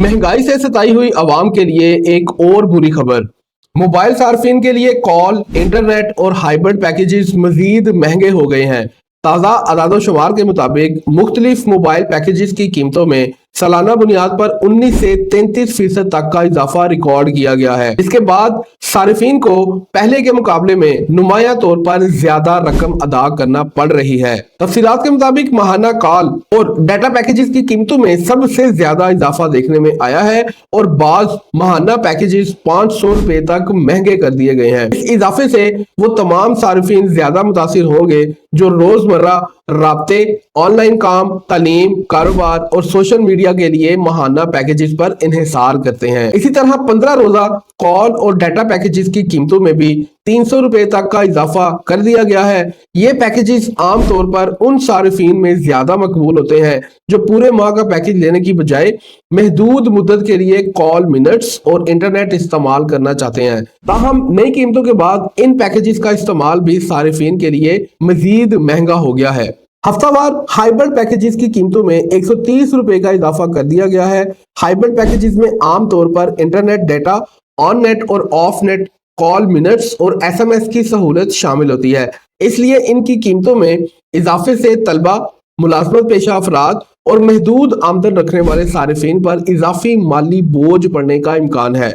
महंगाई से सताई हुई आवाम के लिए एक और बुरी खबर। मोबाइल सार्फिन के लिए कॉल, इंटरनेट और हाइब्रिड पैकेजेस मजीद महंगे हो गए हैं। ताज़ा आदादोशुमार के मुताबिक मुख्तलिफ मोबाइल पैकेजेस की कीमतों में सालाना बुनियाद पर 19 से 33% तक का इजाफा रिकॉर्ड किया गया है। इसके बाद सारिफीन को पहले के मुकाबले में नुमाया तौर पर ज्यादा रकम अदा करना पड़ रही है। तफसीलात के मुताबिक माहाना कॉल और डाटा पैकेजेस की कीमतों में सबसे ज्यादा इजाफा देखने में आया है और बाज माहाना पैकेजेस 500 रुपए तक महंगे कर दिए गए हैं। इस इजाफे से वो तमाम सारिफीन ज्यादा मुतासिर होंगे जो रोजमर्रा राब्ते, ऑनलाइन काम, तालीम, कारोबार और सोशल मीडिया के लिए माहाना पैकेजेस पर इन्हिसार करते हैं। इसी तरह 15 रोजा कॉल और डाटा पैकेजेस की कीमतों में भी 300 रुपए तक का इजाफा कर दिया गया है। ये पैकेजेस आमतौर पर उन सारिफीन में ज्यादा मकबूल होते हैं जो पूरे माह का पैकेज लेने की बजाय महदूद मुद्दत के लिए कॉल, मिनट्स और इंटरनेट इस्तेमाल करना चाहते हैं। ताहम नई कीमतों के बाद इन पैकेजेस का इस्तेमाल भी सारिफीन के लिए मजीद महंगा हो गया है। हफ्तावार हाइब्रिड पैकेजेस की कीमतों में 130 रुपए का इजाफा कर दिया गया है। हाइब्रिड पैकेजेस में आमतौर पर इंटरनेट डेटा, ऑन नेट और ऑफ नेट, कॉल, मिनट्स और SMS की सहूलत शामिल होती है। इसलिए इनकी कीमतों में इजाफे से तलबा, मुलाजमत पेशा अफराद और महदूद आमदन रखने वाले सारिफीन पर इजाफी माली बोझ पड़ने का इम्कान है।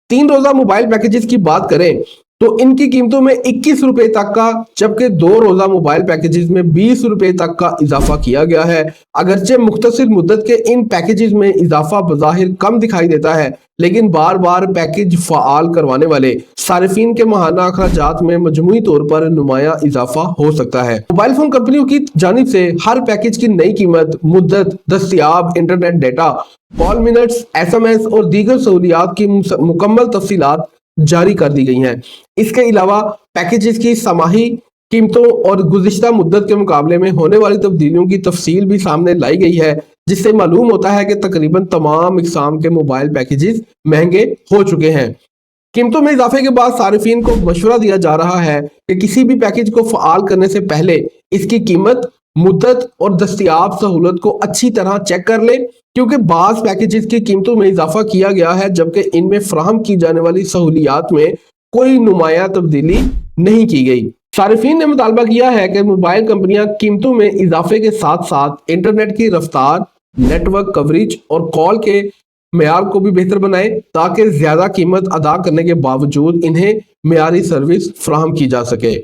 3 रोजा मोबाइल पैकेजेस की बात करें तो इनकी कीमतों में 21 रुपए तक का, जबकि 2 रोजा मोबाइल पैकेजेस में 20 रुपए तक का इजाफा किया गया है। अगरचे मुख्तसर मुद्दत के इन पैकेजेस में इजाफा बज़ाहिर कम दिखाई देता है, लेकिन बार बार पैकेज फ़ाल करवाने वाले सारिफीन के माहाना अखराजात में मजमूई तौर पर नुमाया इजाफा हो सकता है। मोबाइल फोन कंपनियों की जानिब से हर पैकेज की नई कीमत, मुद्दत, दस्तियाब internet data, call, minutes, SMS और दीगर सहूलियात की मुकम्मल तफसीलात जारी कर दी गई हैं। इसके अलावा पैकेजेस की समाही कीमतों और गुज़िश्ता मुद्दत के मुकाबले में होने वाली तब्दीलियों की तफसील भी सामने लाई गई है, जिससे मालूम होता है कि तकरीबन तमाम इकसाम के मोबाइल पैकेजेस महंगे हो चुके हैं। कीमतों में इजाफे के बाद सारिफीन को मशवरा दिया जा रहा है कि किसी भी पैकेज को फ़आल करने से पहले इसकी कीमत, मुद्दत और दस्तियाब सहूलत को अच्छी तरह चेक कर ले, क्योंकि बाज़ पैकेजेस की कीमतों में इजाफा किया गया है जबकि इनमें फराहम की जाने वाली सहूलियात में कोई नुमाया तब्दीली नहीं की गई। सारिफीन ने मुतालबा किया है कि मोबाइल कंपनियां कीमतों में इजाफे के साथ साथ इंटरनेट की रफ्तार, नेटवर्क कवरेज और कॉल के मेयार को भी बेहतर बनाए, ताकि ज्यादा कीमत अदा करने के बावजूद इन्हें मेयारी सर्विस फराहम की जा सके।